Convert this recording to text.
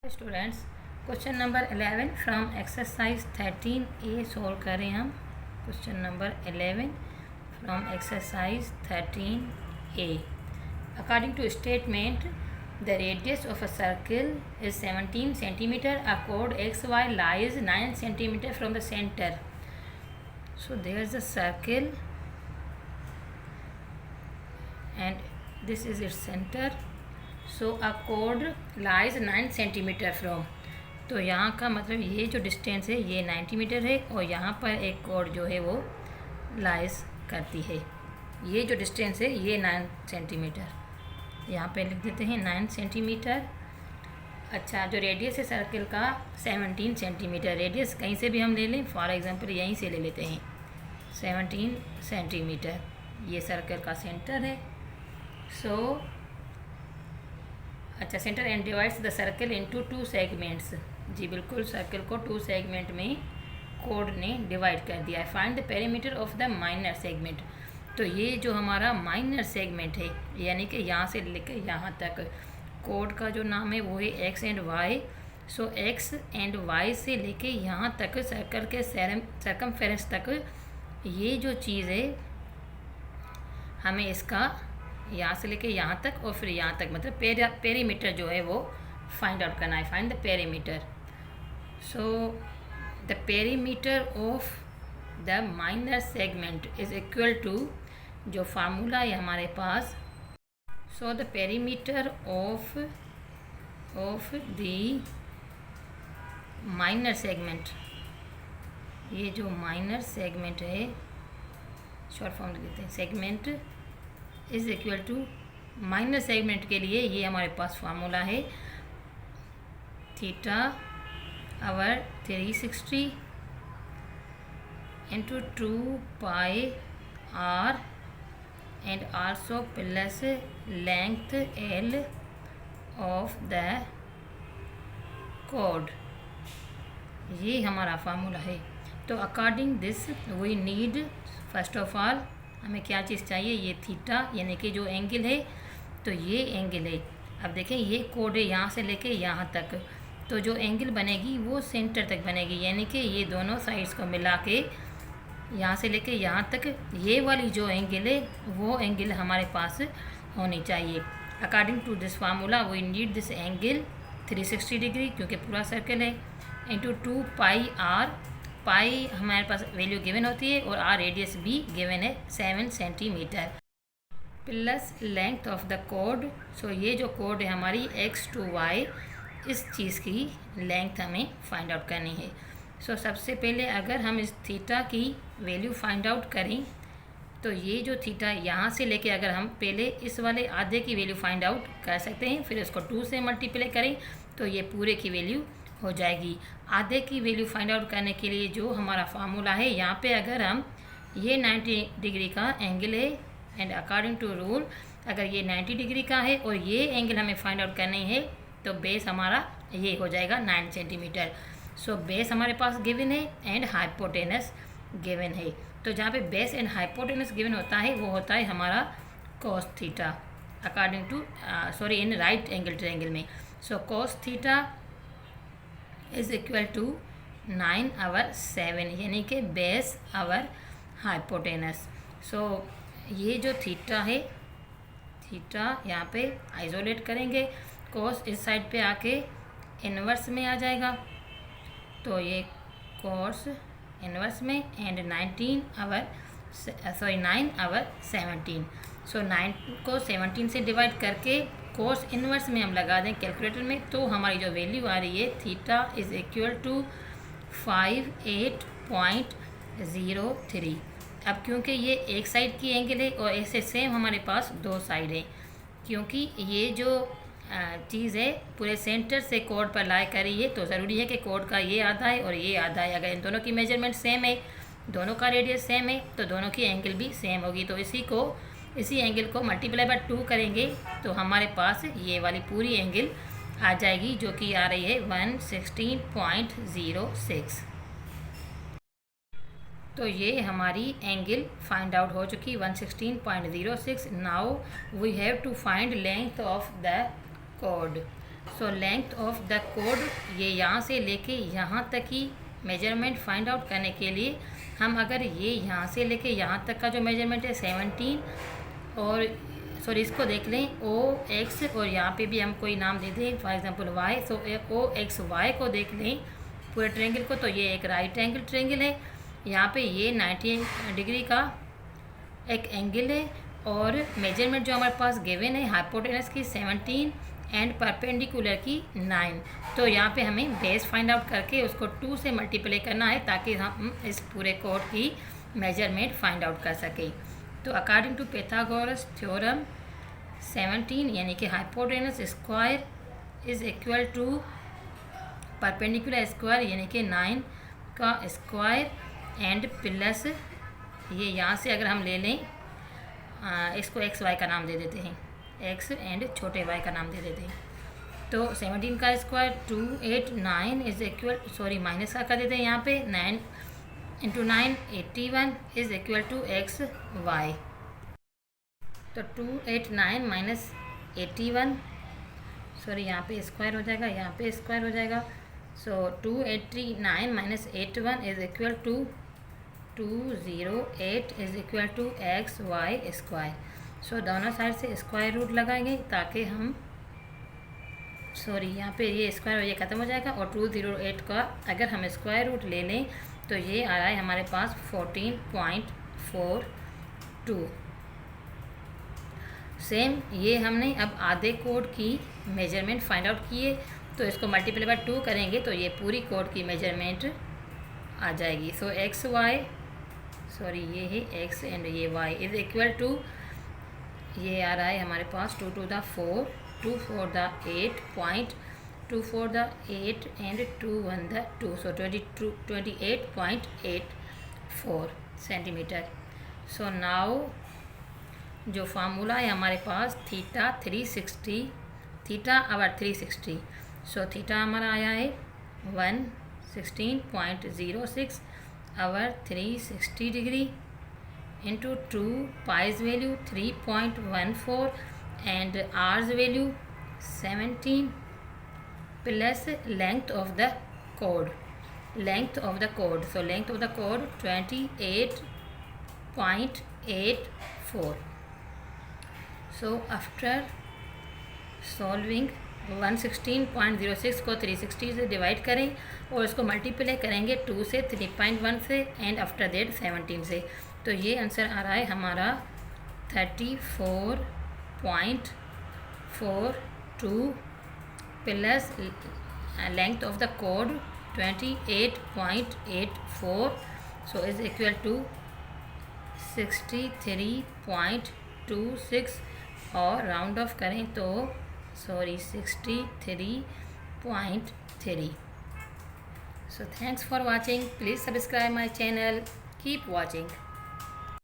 Students, question number 11 from exercise 13A solve करें हम। Question number 11 from exercise 13A। According to statement the radius of a circle is 17 centimetre, a कोड XY lies 9 centimeter from the center. So there is a circle and this is its center. So a code lies 9 centimetre from, तो यहाँ का मतलब ये जो distance है ये 90 metre है और यहाँ पर एक कोड जो है वो लाइज करती है। ये जो डिस्टेंस है ये 9 सेंटीमीटर, यहाँ पे लिख देते हैं 9 सेंटीमीटर। अच्छा, जो रेडियस है सर्किल का 17 सेंटीमीटर, रेडियस कहीं से भी हम ले लें, फॉर एग्जांपल यहीं से ले लेते हैं 17 सेंटीमीटर, ये सर्कल का सेंटर है। सो अच्छा, centre and divides the circle into 2 segments. जी बिल्कुल, सर्कल को 2 सेगमेंट में कोड ने डिवाइड कर दिया है। Find the perimeter of the minor segment, तो ये जो हमारा माइनर सेगमेंट है यानी कि यहाँ से लेकर यहाँ तक, कोड का जो नाम है वो है X and Y. So X and Y से लेके यहाँ तक सर्कल के सर्कमफेरेंस तक ये जो चीज़ है हमें इसका यहाँ से लेके यहाँ तक और फिर यहाँ तक मतलब पेरीमीटर जो है वो फाइंड आउट करना है। Find the perimeter. So the perimeter of the minor segment is equal to, जो फार्मूला है हमारे पास, so the perimeter of the minor segment, ये जो माइनर सेगमेंट है, शॉर्ट फॉर्म लिख देते हैं, segment is equal to, minor segment के लिए ये हमारे पास फार्मूला है theta over 360 into 2 pi r and also plus length L of the कोड, ये हमारा फार्मूला है। तो according this we need, first of all हमें क्या चीज़ चाहिए, ये थीटा यानी कि जो एंगल है, तो ये एंगल है। अब देखें ये कोड है यहाँ से लेके यहाँ तक, तो जो एंगल बनेगी वो सेंटर तक बनेगी, यानी कि ये दोनों साइड्स को मिला के यहाँ से लेके यहाँ तक ये वाली जो एंगल है वो एंगल हमारे पास होनी चाहिए। According to this formula we need this angle 360 degree, क्योंकि पूरा सर्कल है, इंटू 2 पाई आर, पाई हमारे पास वैल्यू गिवन होती है और आर रेडियस भी गिवन है 7 centimetre, plus length of the कोड। सो ये जो कोड है हमारी x to y, इस चीज़ की लेंथ हमें फाइंड आउट करनी है। सो सबसे पहले अगर हम इस थीटा की वैल्यू फाइंड आउट करें, तो ये जो थीटा यहाँ से लेके अगर हम पहले इस वाले आधे की वैल्यू फाइंड आउट कर सकते हैं, फिर इसको 2 से मल्टीप्लाई करें तो ये पूरे की वैल्यू हो जाएगी। आधे की वैल्यू फाइंड आउट करने के लिए जो हमारा फार्मूला है, यहाँ पे अगर हम ये 90 डिग्री का एंगल है एंड अकॉर्डिंग टू रूल अगर ये 90 डिग्री का है और ये एंगल हमें फाइंड आउट करनी है, तो बेस हमारा ये हो जाएगा 9 सेंटीमीटर। सो बेस हमारे पास गिवन है एंड हाइपोटेनस गिवन है, तो जहाँ पे बेस एंड हाइपोटेनस गिवन होता है वो होता है हमारा cos theta according to in right angle triangle में। So cos theta is equal to 9/7 यानी कि बेस आवर हाइपोटेनस। सो ये जो थीटा है, थीटा यहाँ पे आइसोलेट करेंगे, कोस इस साइड पे आके इन्वर्स में आ जाएगा, तो ये कोस इन्वर्स में एंड 9/17। सो 9 को 17 से डिवाइड करके कोस इन्वर्स में हम लगा दें कैलकुलेटर में, तो हमारी जो वैल्यू आ रही है थीटा इज इक्वल टू 58.03। अब क्योंकि ये एक साइड की एंगल है और ऐसे सेम हमारे पास 2 साइड है, क्योंकि ये जो चीज़ है पूरे सेंटर से कोड पर लाई करी है, तो ज़रूरी है कि कोड का ये आधा है और ये आधा है। अगर इन दोनों की मेजरमेंट सेम है, दोनों का रेडियस सेम है, तो दोनों की एंगल भी सेम होगी। तो इसी एंगल को मल्टीप्लाई बाय 2 करेंगे तो हमारे पास ये वाली पूरी एंगल आ जाएगी, जो कि आ रही है 116.06। तो ये हमारी एंगल फाइंड आउट हो चुकी 116.06। Now we have to find length of the chord. So length of the कोड, ये यहाँ से लेके यहाँ तक की मेजरमेंट फाइंड आउट करने के लिए हम अगर ये यहाँ से लेके यहाँ तक का जो मेजरमेंट है 17 और सॉरी इसको देख लें ओ एक्स और यहाँ पे भी हम कोई नाम दे दें for example Y. So O X Y को देख लें पूरे ट्रेंगल को, तो ये एक राइट एंगल ट्रेंगल है। यहाँ पे ये 90 डिग्री का एक एंगल है और मेजरमेंट जो हमारे पास गिवन है हाइपोटेनस की 17 एंड परपेंडिकुलर की 9। तो यहाँ पे हमें बेस फाइंड आउट करके उसको 2 से मल्टीप्लाई करना है ताकि हम इस पूरे कोड की मेजरमेंट फाइंड आउट कर सकें। तो अकॉर्डिंग टू पाइथागोरस थ्योरम 17 यानी कि hypotenuse square is equal to perpendicular square यानी कि 9 का स्क्वायर एंड प्लस ये यहाँ से अगर हम ले लें इसको एक्स वाई का नाम दे देते हैं, एक्स एंड छोटे वाई का नाम दे देते हैं। तो 17 का square 289 is equal sorry minus का कर देते हैं यहाँ पे 9 into 9 81 is equal to X Y. तो 289 माइनस 81 सॉरी यहाँ पे स्क्वायर हो जाएगा, यहाँ पे स्क्वायर हो जाएगा। So 289 minus 81 is equal to 208 is equal to X Y square. So दोनों साइड से स्क्वायर रूट लगाएंगे ताकि हम सॉरी यहाँ पे ये स्क्वायर ये ख़त्म हो जाएगा और 208 का अगर हम स्क्वायर रूट ले लें तो ये आ रहा है हमारे पास 14.42। सेम ये हमने अब आधे कोड की मेजरमेंट फाइंड आउट किए, तो इसको मल्टीप्लाई बाय 2 करेंगे तो ये पूरी कोड की मेजरमेंट आ जाएगी। सो एक्स वाई सॉरी ये है एक्स एंड ये वाई इज़ इक्वल टू ये आ रहा है हमारे पास 2 to the 4 2 4 the 8 point 2 4 the 8 and 2 1 the 2 so 28.84 centimetre. So now जो फार्मूला है हमारे पास theta 360 theta over 360। So theta हमारा आया है 116.06 our 360 degree into 2 pies value 3.14 and hours value 17 plus length of the कोड सो लेंथ ऑफ द कोड 28.84। So after solving 116.06 को 360 से डिवाइड करें और इसको मल्टीप्लाई करेंगे 2 से 3.1 से एंड आफ्टर दैट 17 से। तो ये आंसर आ रहा है हमारा 34.42 प्लस लेंथ ऑफ द कोड 28.84 सो इज़ इक्वल टू 63.26 और राउंड ऑफ करें तो sorry 63.3। So thanks for watching, please subscribe my channel, keep watching.